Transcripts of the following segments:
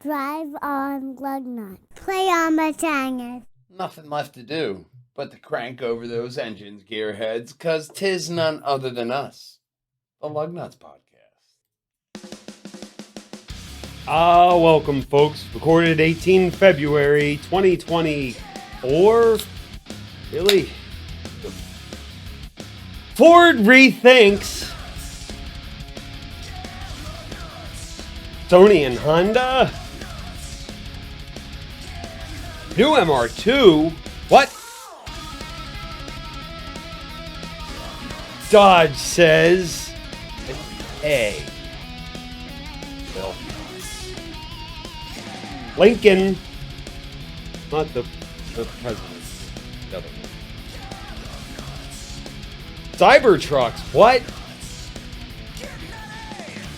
Drive on Lugnutz. Play on my tangers. Nothing left to do but to crank over those engines, gearheads, 'cause 'tis none other than us, the Lugnutz podcast. Welcome, folks. Recorded 18 February 2024. Really? Ford rethinks. Sony and Honda. New MR2. What? Dodge says A. Bill. Lincoln, not the president, the other one. Cybertrucks, what?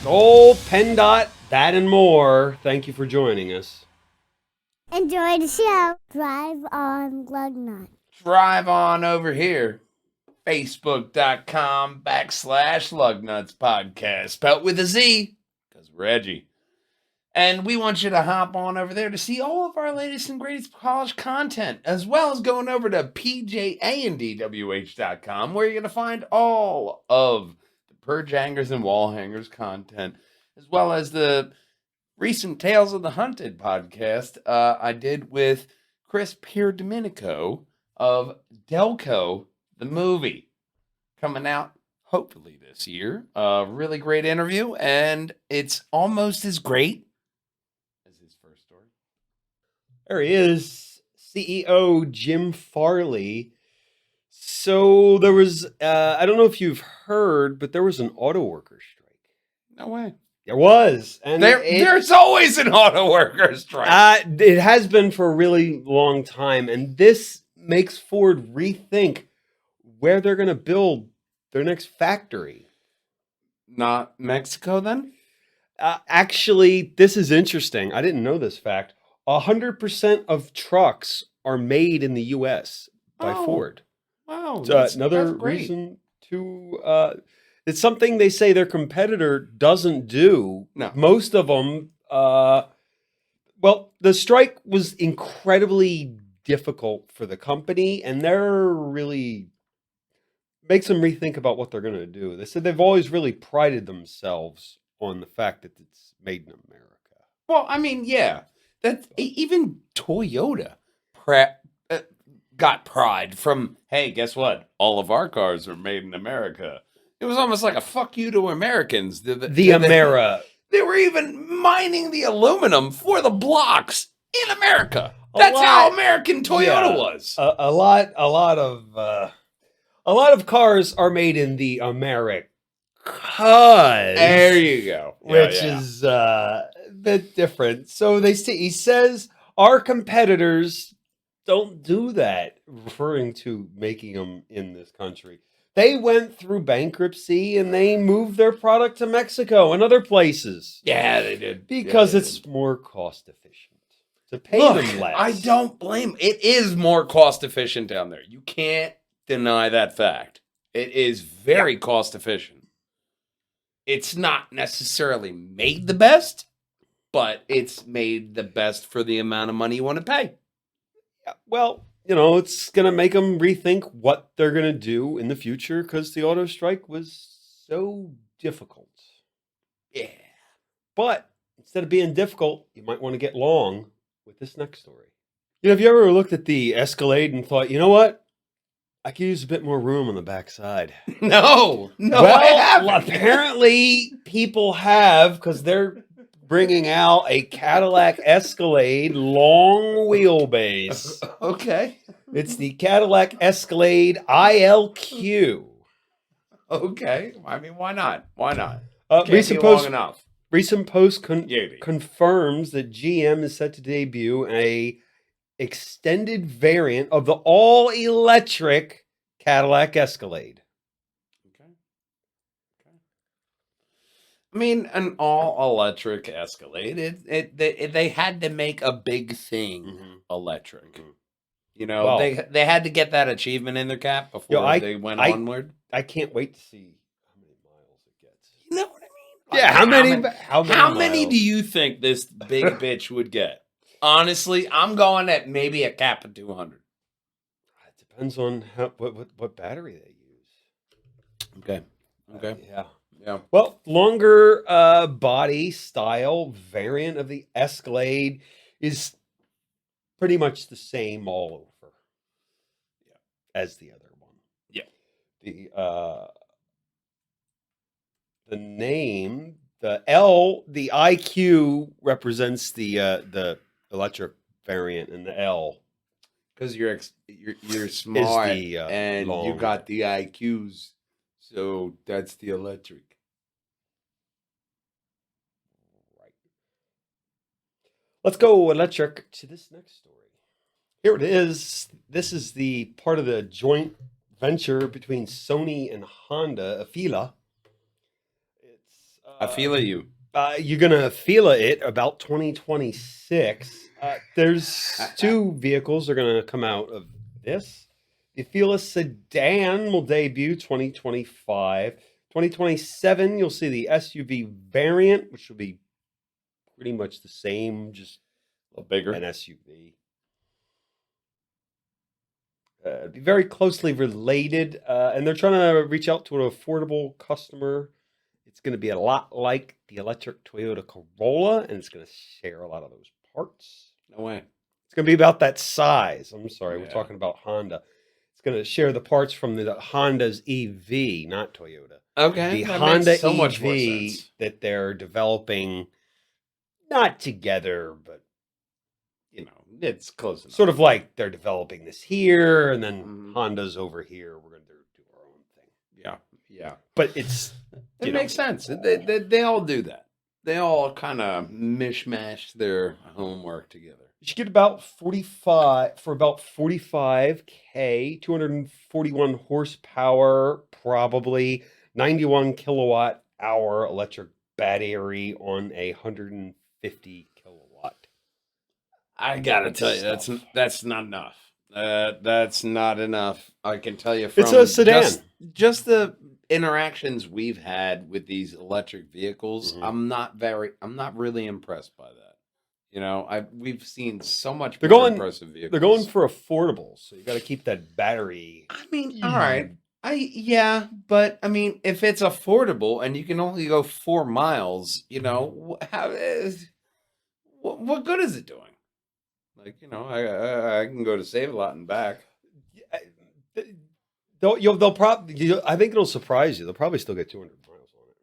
Gold, PennDOT, that and more. Thank you for joining us. Enjoy the show. Drive on Lugnutz. Drive on over here. Facebook.com/Lugnutz podcast. Spelt with a Z, because we're edgy. And we want you to hop on over there to see all of our latest and greatest college content, as well as going over to pjandwh.com, where you're going to find all of the purge hangers and wall hangers content, as well as the recent Tales of the Hunted podcast I did with Chris Pierdomenico of Delco, the movie, coming out hopefully this year. Really great interview, and it's almost as great as his first story. There he is, CEO Jim Farley. So there was, I don't know if you've heard, but there was an auto worker strike. No way. There was. And there's always an auto worker strike. It has been for a really long time. And this makes Ford rethink where they're going to build their next factory. Not Mexico, then? Actually, this is interesting. I didn't know this fact. 100% of trucks are made in the U.S. by Ford. Wow. Another reason to... it's something they say their competitor doesn't do. No. Most of them... well, the strike was incredibly difficult for the company, and they're really... makes them rethink about what they're going to do. They said they've always really prided themselves on the fact that it's made in America. Well, I mean, yeah. Even Toyota got pride from, hey, guess what? All of our cars are made in America. It was almost like a fuck you to Americans. The Amera. They were even mining the aluminum for the blocks in America. That's how American Toyota was. A lot of cars are made in the Americas. There you go. Which is a bit different. So he says our competitors don't do that, referring to making them in this country. They went through bankruptcy and they moved their product to Mexico and other places. Yeah, they did. Because it's more cost efficient to pay them less. I don't blame. It is more cost efficient down there. You can't deny that fact. It is very cost efficient. It's not necessarily made the best, but it's made the best for the amount of money you want to pay. Yeah, well, it's going to make them rethink what they're going to do in the future because the auto strike was so difficult. Yeah. But instead of being difficult, you might want to get long with this next story. Have you ever looked at the Escalade and thought, you know what? I could use a bit more room on the backside. No, well, I haven't. Apparently people have, because they're bringing out a Cadillac Escalade long wheelbase. Okay. It's the Cadillac Escalade ILQ. Okay. I mean, why not? Why not? Recent post confirms confirms that GM is set to debut a extended variant of the all-electric Cadillac Escalade. Okay. I mean, an all-electric Escalade. They had to make a big thing electric. Mm-hmm. They had to get that achievement in their cap before they went onward. I can't wait to see how many miles it gets. You know what I mean? Yeah, how many How many miles? do you think this big bitch would get? Honestly, I'm going at maybe a cap of 200. It depends on what battery they use. Okay. Okay. Yeah. Yeah. Well, longer body style variant of the Escalade is pretty much the same all over. Yeah. As the other one. Yeah. The name, the IQ represents the electric variant, and the L Because you're smart the and you long. got the IQs, so that's the electric. Right. Let's go electric to this next story. Here it is. This is the part of the joint venture between Sony and Honda, Afeela. It's I feel it, you. You're gonna feel it about 2026. There's two vehicles that are gonna come out of this. The Afeela sedan will debut 2025. 2027, you'll see the SUV variant, which will be pretty much the same, just A little bigger. an SUV. Be very closely related, and they're trying to reach out to an affordable customer. It's going to be a lot like the electric Toyota Corolla, and it's going to share a lot of those parts. No way. It's going to be about that size. I'm sorry, we're Yeah. talking about Honda. It's going to share the parts from the Honda's EV, not Toyota. Okay. The that Honda makes so much more EV sense. that they're developing, not together, but You know, it's close enough. sort of like they're developing this here, and then Mhm. Honda's over here. We're going to do our own thing. Yeah. Yeah. But it's It makes sense. They all do that. They all kind of mishmash their homework together. you should get about 45K, 241 horsepower, probably 91 kilowatt hour electric battery on a 150 kilowatt. I gotta tell you, Stuff. that's not enough. That's not enough. I can tell you from It's a sedan. just the interactions we've had with these electric vehicles. Mhm. I'm not really impressed by that. You know, we've seen so much They're more going- impressive vehicles. They're going for affordable, so you got to keep that battery. I mean, all right. But I mean, if it's affordable and you can only go 4 miles, you know, what good is it doing? Like, you know, I can go to Save a Lot and back. They'll probably. I think it'll surprise you. They'll probably still get 200 miles on it.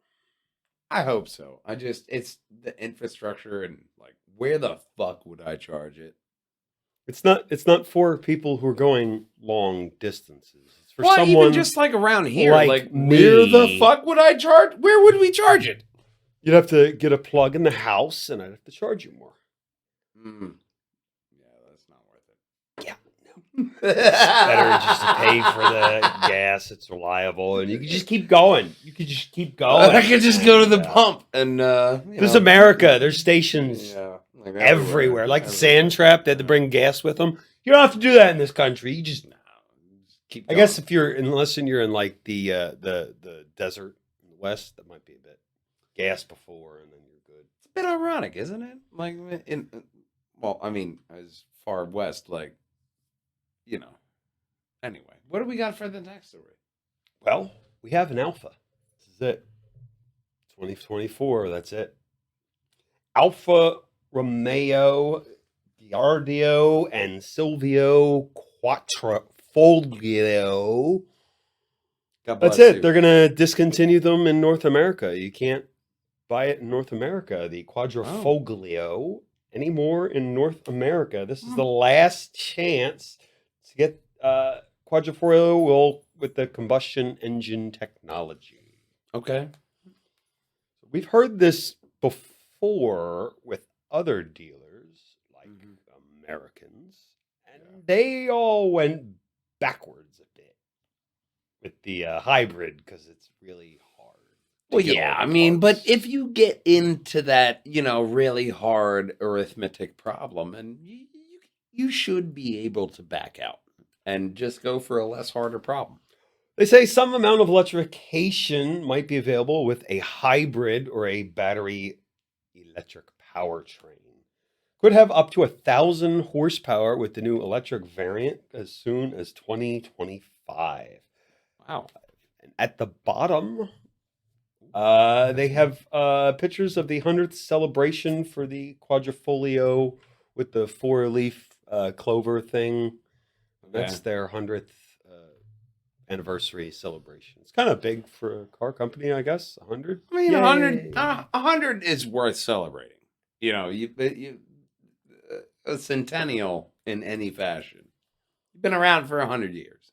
I hope so. It's the infrastructure and like, where the fuck would I charge it? It's not for people who are going long distances. It's for Well, someone even just like around here, like like where the me. fuck would I charge? Where would we charge it? You'd have to get a plug in the house, and I'd have to charge you more. Yeah, that's not worth it. Yeah, better just to pay for the gas. It's reliable, and you can just keep going. You could just keep going. I could just go to the Yeah. pump and There's America. There's stations Yeah, like everywhere. Like the Sand Trap, they had to bring gas with them. You don't have to do that in this country. You just, keep. I guess, if you're unless you're in like the desert in the west, that might be a bit gas before, and then you're good. It's a bit ironic, isn't it? Like well, I mean, as far west, like, you know. Anyway, what do we got for the next story? Well, we have an Alpha. This is it. 2024. That's it. Alfa Romeo Giardio and Silvio Quattrofoglio. God That's bless it. you. They're going to discontinue them in North America. You can't buy it in North America. The Quadrifoglio anymore in North America. This is the last chance to get Quadrifoglio with the combustion engine technology. Okay. We've heard this before with other dealers like Americans, and they all went backwards a bit with the hybrid because it's really hard. Well, yeah, I mean, but if you get into that, you know, really hard arithmetic problem, and you should be able to back out and just go for a less harder problem. They say some amount of electrification might be available with a hybrid or a battery electric powertrain. Could have up to 1,000 horsepower with the new electric variant as soon as 2025. Wow. And at the bottom, they have pictures of the 100th celebration for the quadrifolio with the four-leaf clover thing. That's Okay. their 100th anniversary celebration. It's kind of big for a car company, I guess. 100. I mean, Yay. 100 is worth celebrating. You know, a centennial in any fashion. You've been around for 100 years.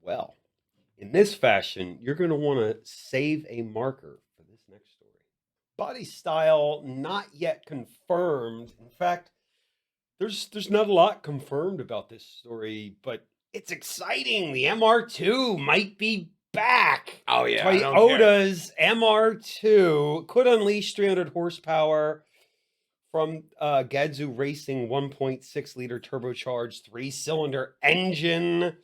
Well, in this fashion, you're going to want to save a marker for this next story. Body style not yet confirmed. In fact, there's not a lot confirmed about this story, but it's exciting. The MR2 might be back. Oh, yeah. I don't care. Toyota's MR2 could unleash 300 horsepower from Gadzoo Racing 1.6 liter turbocharged 3-cylinder engine.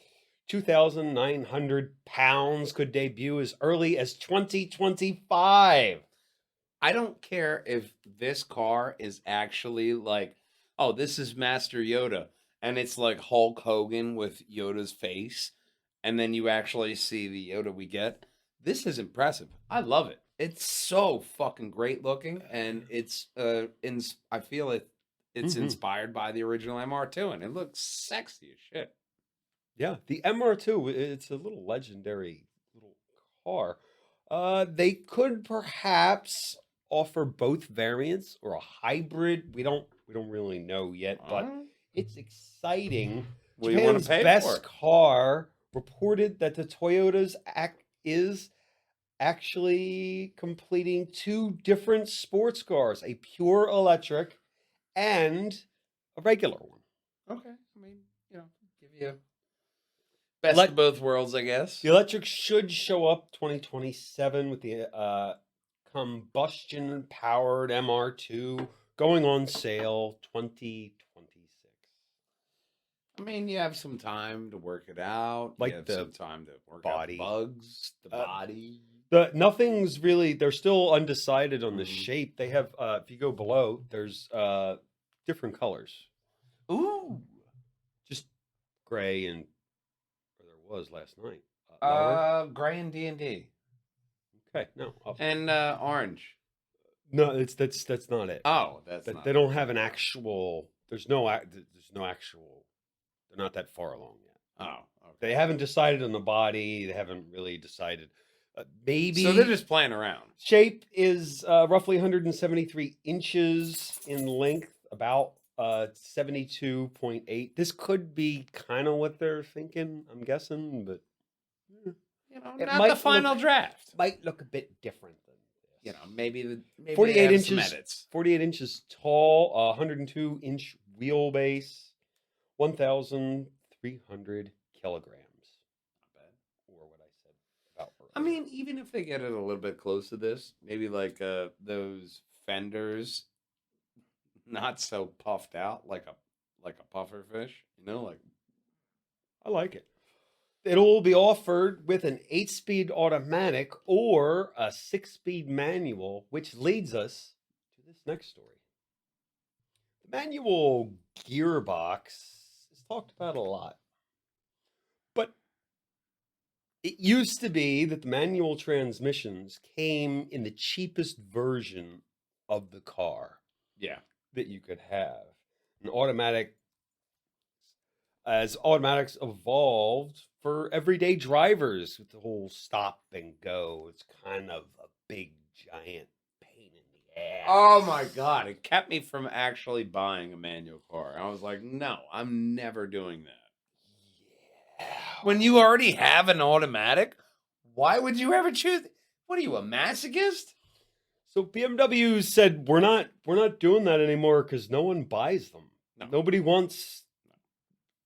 2,900 pounds, could debut as early as 2025. I don't care if this car is actually like, oh, this is Master Yoda, and it's like Hulk Hogan with Yoda's face, and then you actually see the Yoda we get. This is impressive. I love it. It's so fucking great looking, and it's I feel it's Mhm. inspired by the original MR2, and it looks sexy as shit. Yeah, the MR2, it's a little legendary little car. They could perhaps offer both variants or a hybrid. We don't really know yet, but Huh? it's exciting. What do you want Japan's to pay best for it? car reported that the Toyota's is actually completing two different sports cars, a pure electric and a regular one. Okay, I mean, give you best Let- of both worlds, I guess. The electric should show up 2027 with the combustion powered MR2 going on sale 2026. I mean, you have some time to work it out. Like you have the some time to work body. out the bugs, the body. Nothing's really, they're still undecided on the Mhm. shape. They have, if you go below, there's different colors. Ooh. Just gray and, or there was last night. Lower. Gray and D&D. Okay, no. Up. And orange. No, that's not it. Oh, that's But not they don't have an actual. There's no actual. They're not that far along yet. Oh, okay. They haven't decided on the body. They haven't really decided. Maybe So they're just playing around. shape is roughly 173 inches in length, about 72.8. This could be kind of what they're thinking. I'm guessing, but it Not might the final look- draft. might look a bit different than this. Maybe 48 they have some inches. edits. 48 inches tall, 102-inch wheelbase, 1,300 kilograms. Not bad. Or what I said about I mean, even if they get it a little bit close to this, maybe like those fenders, not so puffed out like a puffer fish, like. I like it. It'll be offered with an 8-speed automatic or a 6-speed manual, which leads us to this next story. The manual gearbox is talked about a lot. But it used to be that the manual transmissions came in the cheapest version of the car Yeah. that you could have. As automatics evolved for everyday drivers with the whole stop and go, it's kind of a big giant pain in the ass. Oh my God. It kept me from actually buying a manual car. I was like, no, I'm never doing that. Yeah. When you already have an automatic, why would you ever choose? What are you, a masochist? So BMW said we're not doing that anymore because no one buys them. No. Nobody wants.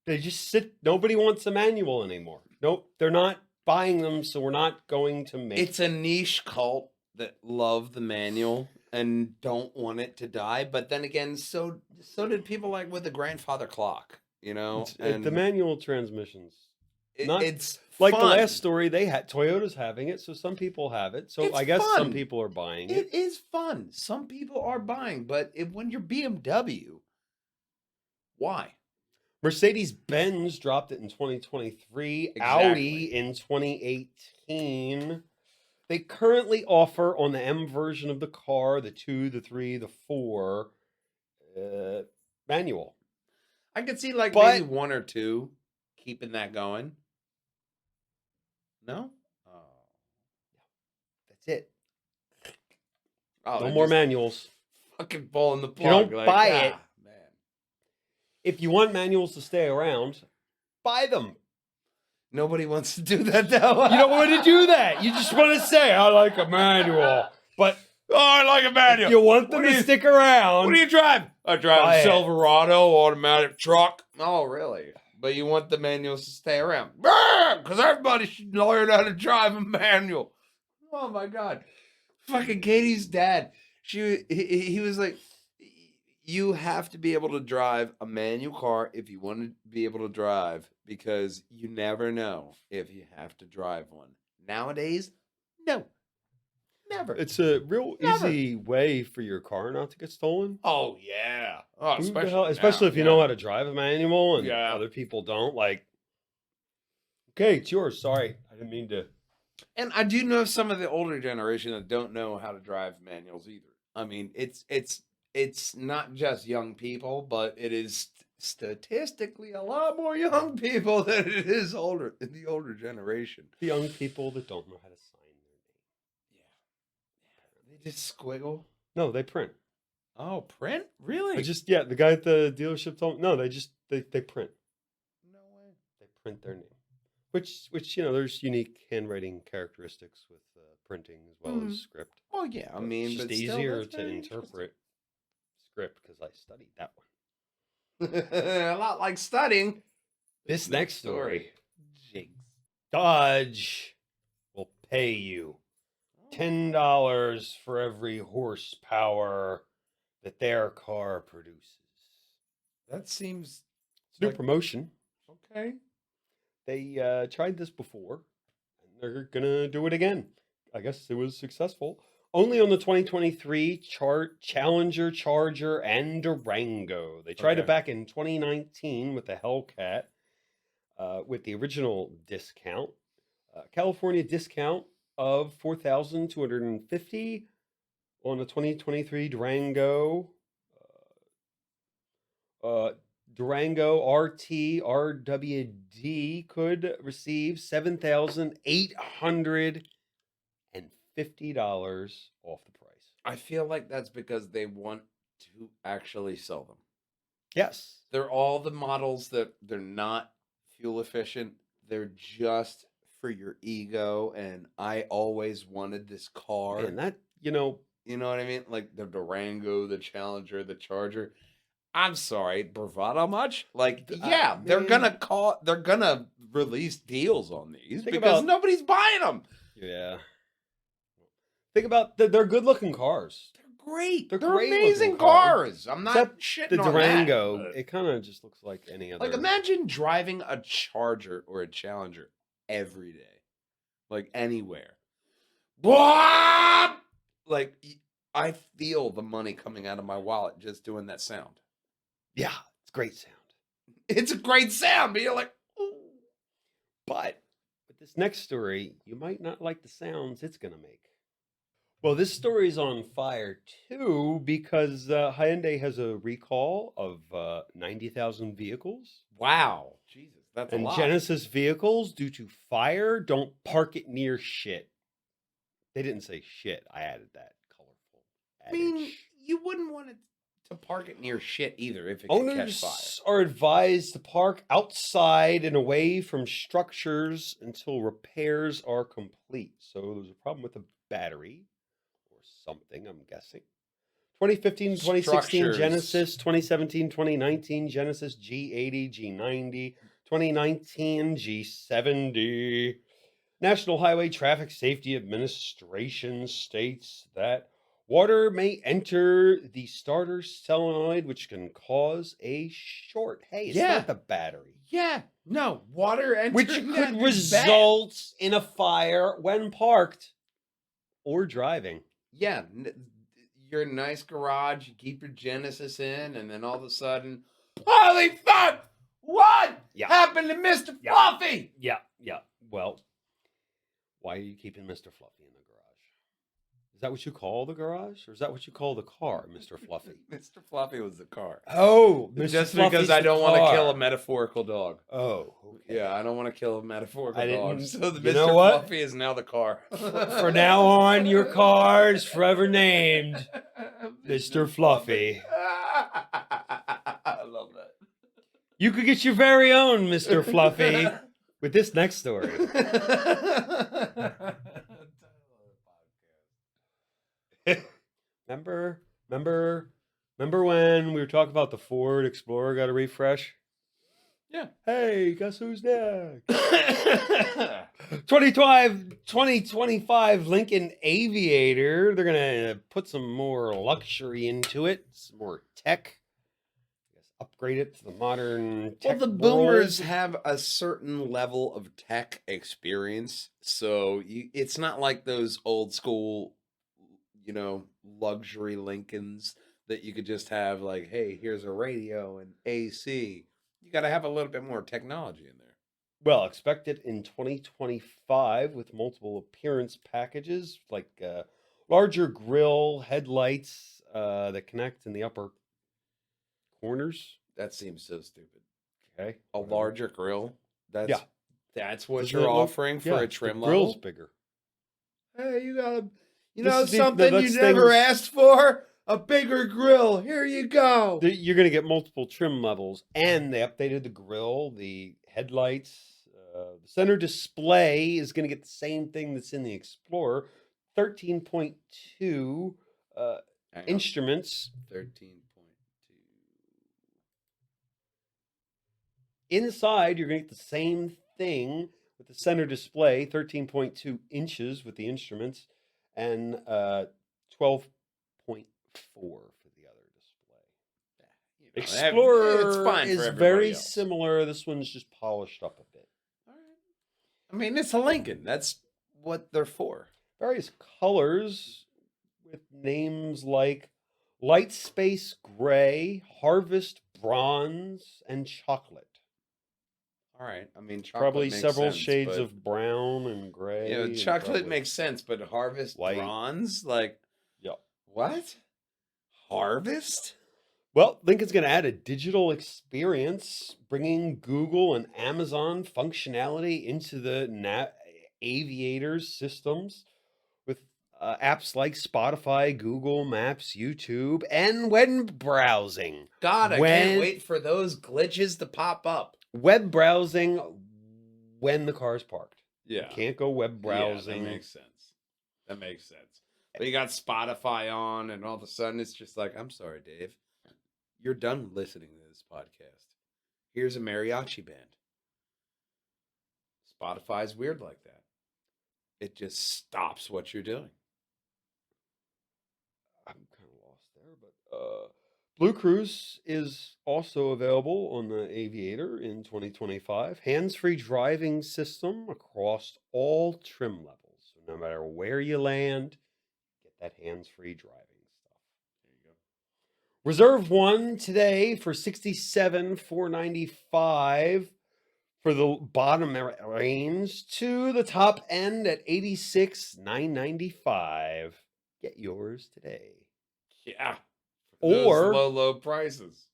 They just sit. Nobody wants a manual anymore. Nope, they're not buying them, so we're not going to make. It's a niche cult that love the manual and don't want it to die. But then again, so did people like with the grandfather clock, the and manual transmissions It's Like fun. the last story, they had Toyota's having it, so some people have it. So It's I guess some fun. people are buying it. It is fun. Some people are buying, but when you're BMW, why? Mercedes-Benz dropped it in 2023. Audi Exactly. in 2018. They currently offer on the M version of the car, the 2, the 3, the 4, manual. I could see like But- maybe 1 or 2 keeping that going. No? Oh. That's it. Oh, No they're more just manuals. fucking pulling the plug. you don't like, buy it- man. If you want manuals to stay around, buy them. Nobody wants to do that though. You don't want to do that. You just want to say, I like a manual. But Oh, I like a manual. if you want them What do to you- stick around, What do you drive? I drive Buy a it. Silverado automatic truck. Oh, really? But you want the manuals to stay around. Because everybody should learn how to drive a manual. Oh, my God. Fucking Katie's dad. He was like, you have to be able to drive a manual car if you want to be able to drive, because you never know if you have to drive one. Nowadays, no. Never. it's a real Never. easy way for your car not to get stolen. Oh, yeah. Oh, Who the especially, hell- especially now, if you yeah. know how to drive a manual and Yeah. other people don't. Like, okay, it's yours. Sorry, I didn't mean to. And I do know some of the older generation that don't know how to drive manuals either. I mean, it's not just young people, but it is statistically a lot more young people than it is older in the older generation. The young people that don't know how to sign their name. Yeah. They just squiggle. No, they print. Oh, print? Really? The guy at the dealership told me, no, they print. No way. They print their name. Which there's unique handwriting characteristics with printing as well as script. Well, yeah, I mean, it's just but still, easier that's to very interpret script because I studied that one. interesting. A lot like studying. This next story, Jigs. Dodge will pay you $10 for every horsepower that their car produces. That seems It's a new like- promotion. okay. They tried this before, and they're gonna do it again. I guess it was successful. Only on the 2023 Challenger, Charger, and Durango. They tried it Okay. back in 2019 with the Hellcat, with the original discount, California discount of $4,250 on the 2023 Durango. Durango RT RWD could receive $7,850 off the price. I feel like that's because they want to actually sell them. Yes. They're all the models that they're not fuel efficient. They're just for your ego. And I always wanted this car. And that, You know what I mean? Like the Durango, the Challenger, the Charger. I'm sorry, bravado much? Like, yeah, they're man. gonna release deals on these Think because about- nobody's buying them. yeah. Think about they're good looking cars. They're great. They're They're great amazing looking cars. cars. I'm not Except shitting The on Durango, that, but- it kind of just looks like any other. Like, imagine driving a Charger or a Challenger every day, like anywhere. What? Like, I feel the money coming out of my wallet just doing that sound. Yeah, it's great sound. It's a great sound, but you're like, ooh. But with this next story, you might not like the sounds it's going to make. Well, this story is on fire too because Hyundai has a recall of 90,000 vehicles. Wow. Jesus, that's a And lot. Genesis vehicles, due to fire, don't park it near shit. They didn't say shit. I added that colorful I mean, adage. you wouldn't want it to park it near shit either if it could catch fire. Owners are advised to park outside and away from structures until repairs are complete. So there's a problem with the battery or something, I'm guessing. 2015, 2016 Structures. Genesis, 2017, 2019 Genesis G80, G90, 2019 G70. National Highway Traffic Safety Administration states that Water may enter the starter solenoid, which can cause a short. Hey, it's Yeah. not the battery. Yeah. No, water entering Which that could is bad. result in a fire when parked or driving. Yeah. Your nice garage, you keep your Genesis in, and then all of a sudden, holy fuck! What happened to Mr. Fluffy? Yeah. Well, why are you keeping Mr. Fluffy in the garage? Is that what you call the garage? Or is that what you call the car, Mr. Fluffy? Mr. Fluffy was the car. Oh, Mr. Just Fluffy's because I the don't want to kill a car. metaphorical dog. Oh, okay. Yeah, I don't want to kill a metaphorical I dog. didn't- So the you know Mr. what? Fluffy is now the car. For now on, your car is forever named Mr. Fluffy. I love that. You could get your very own Mr. Fluffy with this next story. Remember when we were talking about the Ford Explorer got a refresh? Yeah. Hey, guess who's next? 2025 Lincoln Aviator. They're going to put some more luxury into it, some more tech. I guess upgrade it to the modern tech Well, the boomers world. have a certain level of tech experience, so it's not like those old school, luxury Lincolns that you could just have like, hey, here's a radio and AC. You got to have a little bit more technology in there. Well, expect it in 2025 with multiple appearance packages like larger grille, headlights that connect in the upper corners. That seems so stupid. Okay. A larger grill. That's what Doesn't you're it look- offering for yeah, a trim the grill's level. bigger. Hey, you got This is the- something that's you never things- asked for? A bigger grill. Here you go. You're going to get multiple trim levels, and they updated the grille, the headlights. The center display is going to get the same thing that's in the Explorer, 13.2 Hang on. instruments. 13.2. Inside, you're going to get the same thing with the center display, 13.2 inches with the instruments, and 12.4 for the other display. Explorer it's fine for is everybody very else. similar. This one's just polished up a bit. All right. I mean, it's a Lincoln. That's what they're for. Various colors with names like Light Space Gray, Harvest Bronze, and Chocolate. All right. I mean, chocolate Probably makes several sense, shades but, of brown and gray. and chocolate probably- makes sense, but Harvest White. Bronze, like, Yep. what? Harvest? Well, Lincoln's going to add a digital experience, bringing Google and Amazon functionality into the Aviator's systems with apps like Spotify, Google Maps, YouTube, and web browsing. God, I When- can't wait for those glitches to pop up. Web browsing when the car's parked. Yeah. You can't go web browsing. Yeah, that makes sense. But you got Spotify on, and all of a sudden it's just like, I'm sorry, Dave. You're done listening to this podcast. Here's a mariachi band. Spotify's weird like that. It just stops what you're doing. I'm kind of lost there, but Blue Cruise is also available on the Aviator in 2025. Hands-free driving system across all trim levels. So no matter where you land, get that hands-free driving stuff. There you go. Reserve one today for $67,495 for the bottom range to the top end at $86,995. Get yours today. Yeah. Or- those low prices.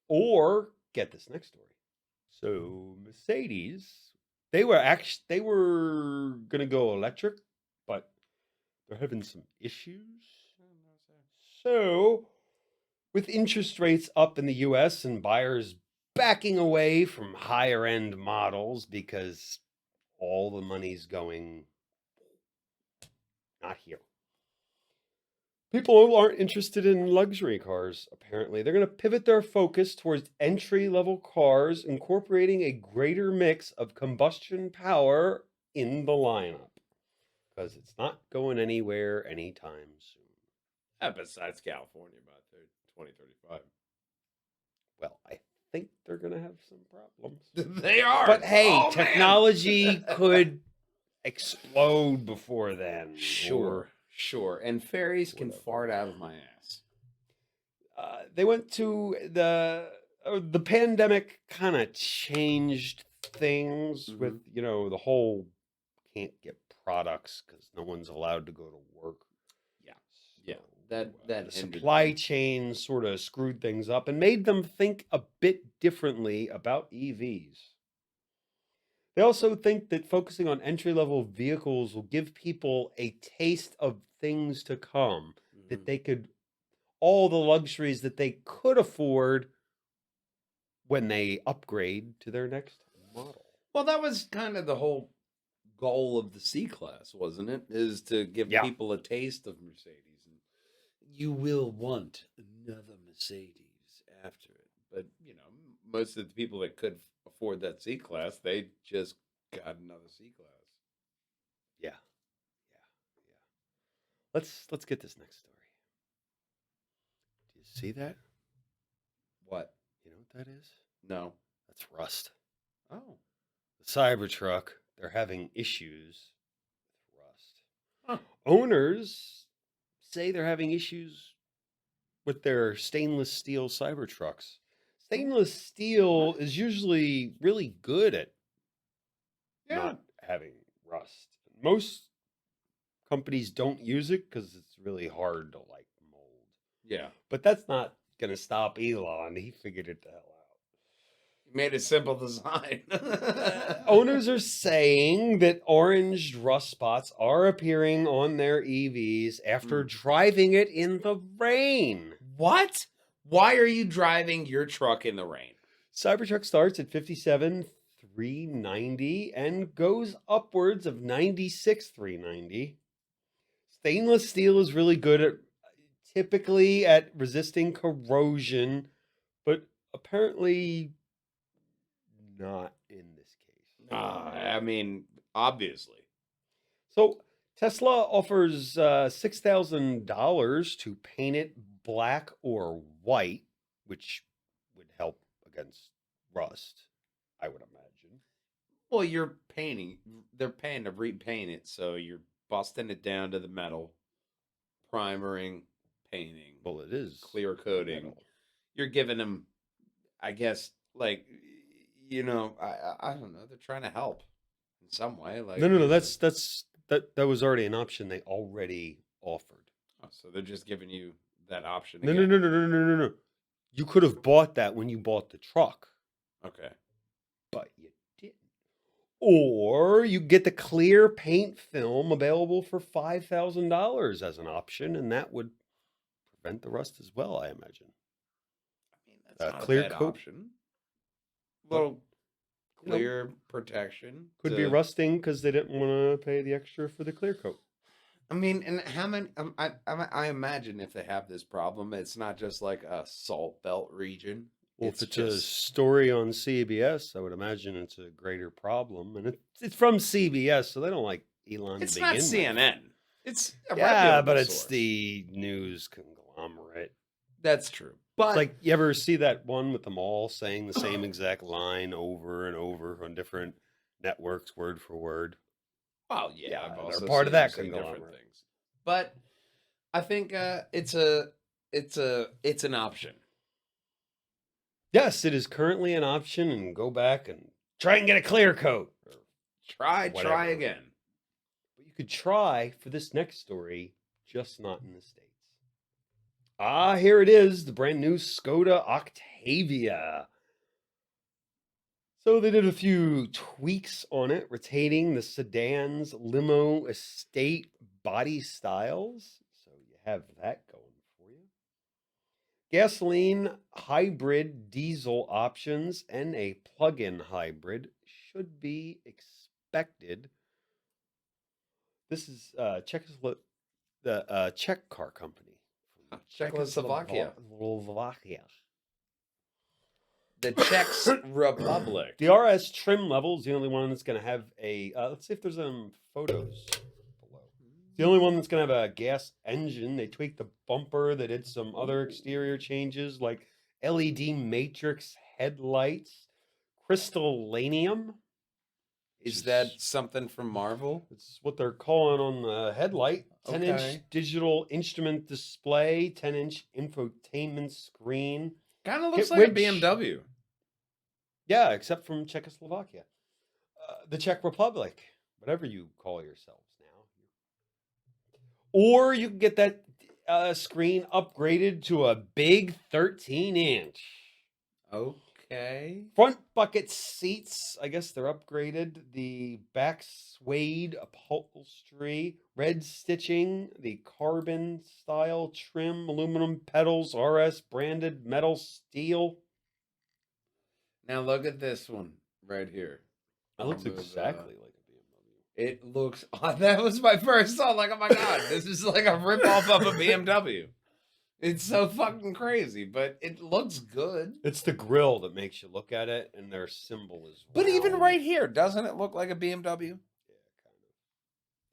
Or get this next story. So Mercedes, they were gonna go electric, but they're having some issues. So with interest rates up in the US and buyers backing away from higher end models because all the money's going not here. People aren't interested in luxury cars, apparently. They're going to pivot their focus towards entry-level cars, incorporating a greater mix of combustion power in the lineup. Because it's not going anywhere anytime soon. Besides California by 2035. Well, I think they're going to have some problems. They are. But hey, Oh, man. technology could explode before then. Sure. And fairies can whatever. fart out of my ass. They went to the pandemic kind of changed things with, the whole can't get products because no one's allowed to go to work. Yeah. So, That the hindered supply things. chain sort of screwed things up and made them think a bit differently about EVs. They also think that focusing on entry-level vehicles will give people a taste of things to come, that they could, all the luxuries that they could afford when they upgrade to their next model. Well, that was kind of the whole goal of the C-Class, wasn't it? Is to give Yeah. people a taste of Mercedes. And you will want another Mercedes after it. But, most of the people that could afford that C-Class, they just got another C-Class. Yeah. Let's get this next story. Do you see that? What? You know what that is? No. That's rust. Oh. The Cybertruck, they're having issues with rust. Huh. Owners say they're having issues with their stainless steel Cybertrucks. Stainless steel is usually really good at not having rust. Most companies don't use it because it's really hard to mold. Yeah. But that's not going to stop Elon. He figured it the hell out. He made a simple design. Owners are saying that orange rust spots are appearing on their EVs after driving it in the rain. What? Why are you driving your truck in the rain? Cybertruck starts at 57,390 and goes upwards of 96,390. Stainless steel is really good typically at resisting corrosion, but apparently not in this case. I mean, obviously. So Tesla offers $6,000 to paint it black or white, which would help against rust, I would imagine. Well, they're paying to repaint it, so you're busting it down to the metal, primering, painting. Well, it is clear coating. metal. You're giving them, I guess, I don't know. They're trying to help in some way. No. That was already an option they already offered. Oh, so they're just giving you that option. No. again. You could have bought that when you bought the truck. Okay. But you didn't. Or you get the clear paint film available for $5,000 as an option, and that would prevent the rust as well, I imagine. I mean, that's not clear a bad coat. option. Little clear protection. Could be rusting because they didn't want to pay the extra for the clear coat. I mean, and how many? I imagine if they have this problem, it's not just like a salt belt region. Well, if it's a story on CBS, I would imagine it's a greater problem, and it's from CBS, so they don't like Elon. It's to not begin CNN. with. It's a but it's source. the news conglomerate. That's true. But It's like, you ever see that one with them all saying the same exact line over and over on different networks, word for word? well, yeah, I've they're also part of seen that some different conglomerate. things. But I think it's an option. Yes, it is currently an option, and go back and try and get a clear coat. Or Try whatever. again. But you could try for this next story, just not in the States. Here it is, the brand new Skoda Octavia. So they did a few tweaks on it, retaining the sedan's limo estate body styles. So you have that going for you. Gasoline, hybrid, diesel options, and a plug-in hybrid should be expected. This is the Czech car company. from Czechoslovakia. Slovakia. The Czech Republic. The RS trim level is the only one that's going to have a. Let's see if there's photos below. the only one that's going to have a gas engine. They tweaked the bumper. They did some other exterior changes like LED matrix headlights, crystallanium. Is that something from Marvel? It's what they're calling on the headlight. 10-inch Okay. digital instrument display, 10-inch infotainment screen. Kind of looks Which- like a BMW. Yeah, except from Czechoslovakia. The Czech Republic, whatever you call yourselves now. Or you can get that screen upgraded to a big 13-inch. Okay. Front bucket seats, I guess they're upgraded. The back suede upholstery, red stitching, the carbon style trim, aluminum pedals, RS branded metal steel. Now look at this one right here. That looks I'll move, exactly like a BMW. It looks. That was my first thought. Like, oh my god, this is like a ripoff of a BMW. It's so fucking crazy, but it looks good. It's the grill that makes you look at it, and their symbol is. But even round. right here, doesn't it look like a BMW? Yeah, kind of.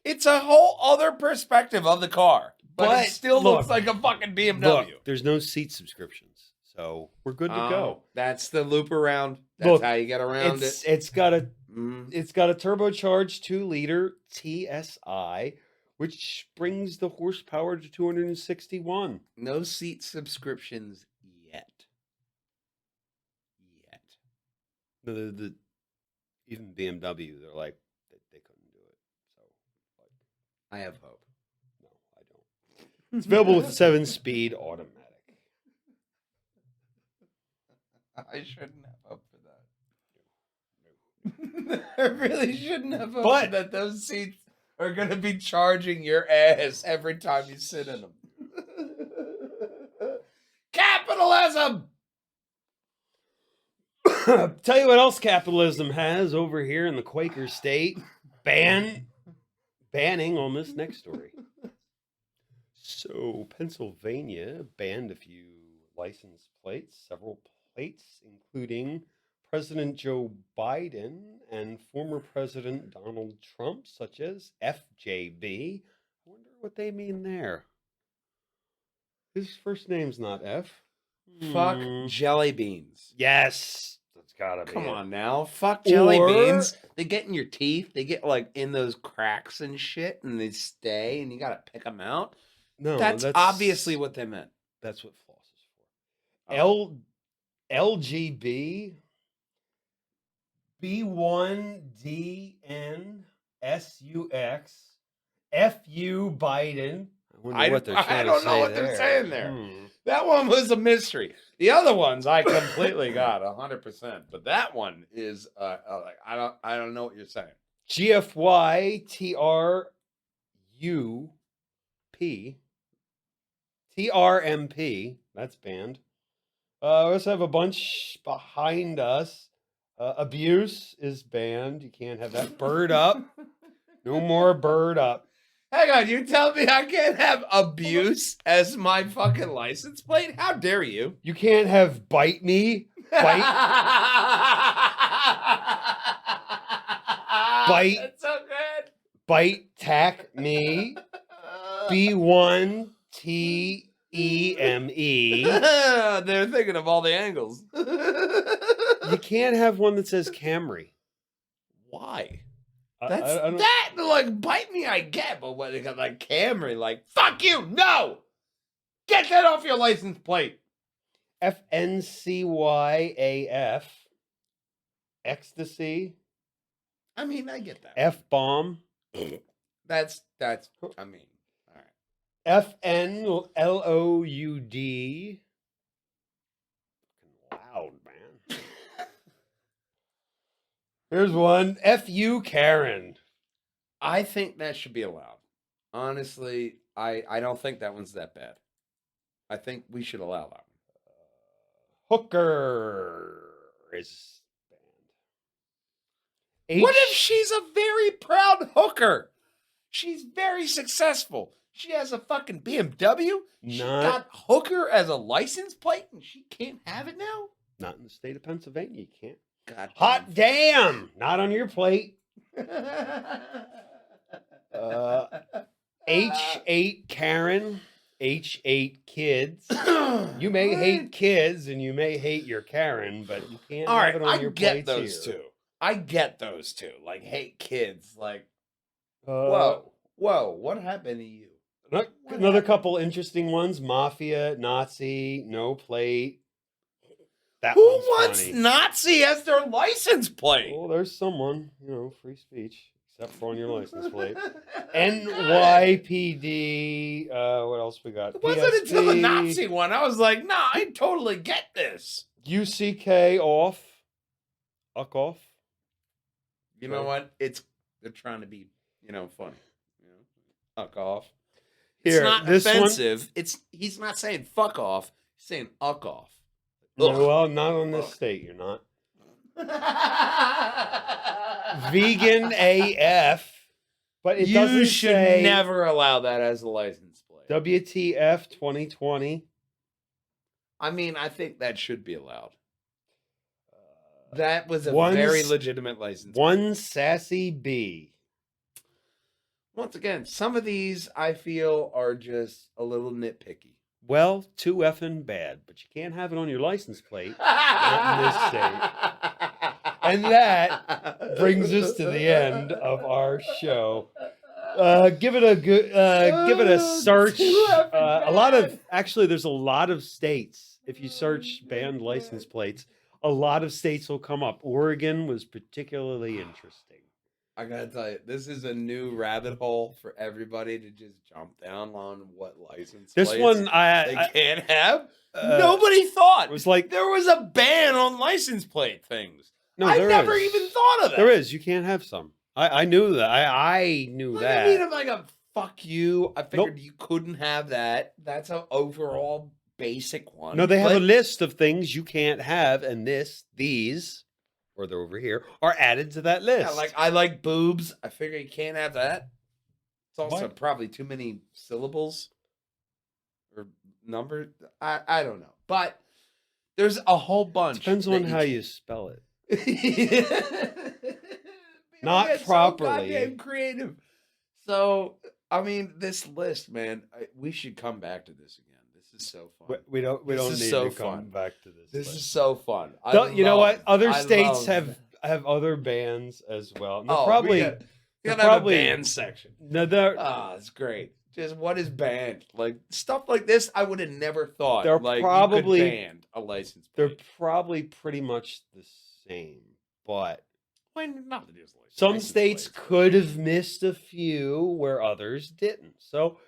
It's a whole other perspective of the car, but it still looks look, like a fucking BMW. Look, there's no seat subscriptions, so we're good to go. That's the loop around. That's Look, how you get around It's got a Mm. It's got a turbocharged 2-liter TSI, which brings the horsepower to 261. No seat subscriptions yet. The even BMW, they're like they couldn't do it. So, like, I have hope. no, I don't. It's available with 7-speed automatic. I shouldn't have hope for that. I really shouldn't have hope But- that those seats are going to be charging your ass every time you sit in them. Capitalism! Tell you what else capitalism has over here in the Quaker state. Banning on this next story. So, Pennsylvania banned a few license plates, several plates, including President Joe Biden and former President Donald Trump, such as FJB. I wonder what they mean there. His first name's not F. Fuck Hmm. jelly beans. Yes. That's gotta be Come it. on now. Fuck jelly Or- beans. They get in your teeth. They get like in those cracks and shit and they stay and you got to pick them out. No, that's obviously what they meant. That's what floss is for. Oh. LGB B1DNSUX FU Biden. I don't know what they're saying there. Hmm. That one was a mystery. The other ones I completely got 100%, but that one is like I don't know what you're saying. GFY TRMP. That's banned. We also have a bunch behind us. Abuse is banned. You can't have that. Bird up. No more bird up. Hang on, you tell me I can't have abuse as my fucking license plate? How dare you? You can't have bite me. Bite. Bite. That's so good. Bite tack me. B1TEME. They're thinking of all the angles. You can't have one that says Camry. Why? I That's don't- that like bite me I get, but when they got like Camry, like fuck you, no! Get that off your license plate. FNCYAF. Ecstasy. I mean, I get that. F-bomb. That's I mean, all right. FNLOUD. Loud, man. Here's one. FU Karen. I think that should be allowed. Honestly, I don't think that one's that bad. I think we should allow that one. Hooker is banned. What if she's a very proud hooker? She's very successful. She has a fucking BMW. She Not- got hooker as a license plate and she can't have it now? Not in the state of Pennsylvania. You can't. God Hot damn! Not on your plate. H8 Karen, H8 kids. You may hate kids and you may hate your Karen, but you can't All have right, it on I your get plates those here. two. I get those two. Like, hate kids. Like, Uh, whoa, what happened to you? What Another happened? couple interesting ones. Mafia, Nazi, no plate. That Who one's wants funny. Nazi as their license plate? Oh, there's someone, free speech, except for on your license plate. NYPD, what else we got? It wasn't until the PSP, Nazi one. I was like, nah, I totally get this. UCK off. Uck off. You know what? They're trying to be, funny. Fuck off. It's Here, not this one- offensive. He's not saying fuck off. He's saying uck off. No, Ugh. well, not on this state, you're not. Vegan AF, but it You doesn't should say never allow that as a license plate. WTF 2020. I mean, I think that should be allowed. That was a One very s- legitimate license. One sassy B. Once again, some of these I feel are just a little nitpicky. Well, too effing bad, but you can't have it on your license plate. Not in this state. And that brings us to the end of our show. Give it a good, give it a search. There's a lot of states. If you search banned license plates, a lot of states will come up. Oregon was particularly interesting. I gotta tell you, this is a new rabbit hole for everybody to just jump down on what license This plates one, they can't have. Nobody thought it was like there was a ban on license plate things. no, I there never is. even thought of that. There is. You can't have some. I knew that. I knew What that. do you mean? I'm like a fuck you. I figured Nope. you couldn't have that. That's an overall basic one. No, they have But- a list of things you can't have, and these, or they're over here, are added to that list. Yeah, like I like boobs. I figure you can't have that. It's also What? probably too many syllables or numbers. I don't know, but there's a whole bunch. Depends that on how you spell it. Not Not properly. So goddamn creative. So I mean, this list, man. We should come back to this again. This is so fun. We don't This need is to so come fun. back to this. This list. is so fun. You know what? Other I states love- have other bands as well. And they're Oh, probably we gotta have probably- a band section. no, they're It's great. Just what is banned? Like stuff like this, I would have never thought. They're like probably- you could ban a license they're plate. probably pretty much the same, but Well, not that there's some license states plates. could have missed a few where others didn't. So,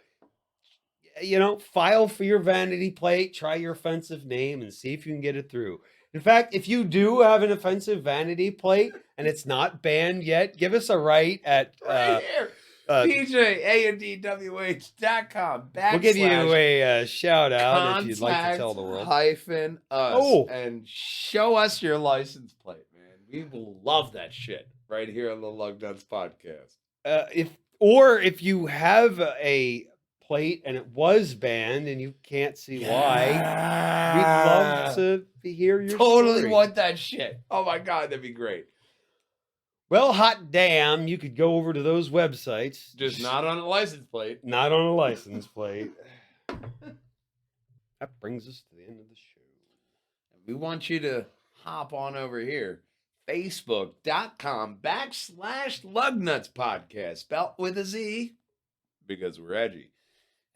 file for your vanity plate, try your offensive name, and see if you can get it through. In fact, if you do have an offensive vanity plate and it's not banned yet, give us a write at. Right here. PJANDWH.com. We'll give you a shout out if you'd like to tell the world. Hyphen us Oh. and show us your license plate, man. We will love that shit right here on the Lugnutz podcast. If you have a plate and it was banned and you can't see why, we'd love to hear your Totally story. want that shit. Oh my god, that'd be great. Well, hot damn, you could go over to those websites. Just not on a license plate. Not on a license plate. That brings us to the end of the show. We want you to hop on over here. Facebook.com/Lugnutz podcast. Spelt with a Z because we're edgy.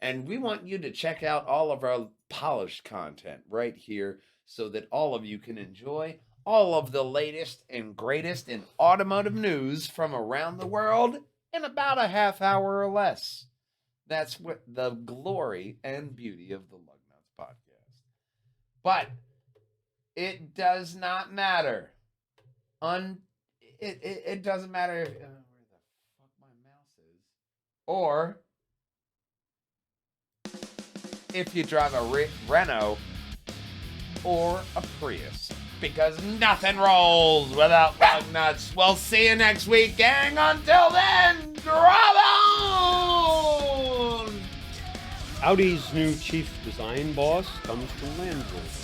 And we want you to check out all of our polished content right here so that all of you can enjoy all of the latest and greatest in automotive news from around the world in about a half hour or less. That's what the glory and beauty of the Lugnutz podcast. But it does not matter. It doesn't matter where the fuck my mouse is, or if you drive a Renault or a Prius, because nothing rolls without Lugnutz. We'll see you next week, gang. Until then, drive on! Audi's new chief design boss comes from Land Rovers.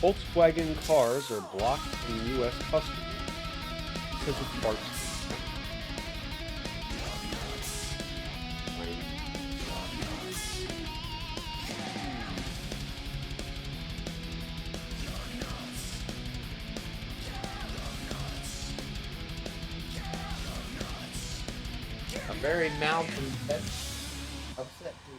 Volkswagen cars are blocked in U.S. customs because of parts. very upset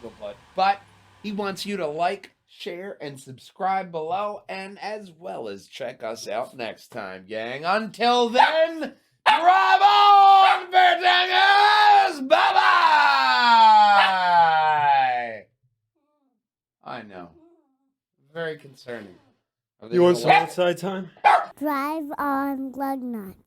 Doodlebutt. But he wants you to like, share, and subscribe below, and as well as check us out next time, gang. Until then, drive on, Beartangers! Bye-bye! I know. Very concerning. You want some outside time? Drive on Lugnutz.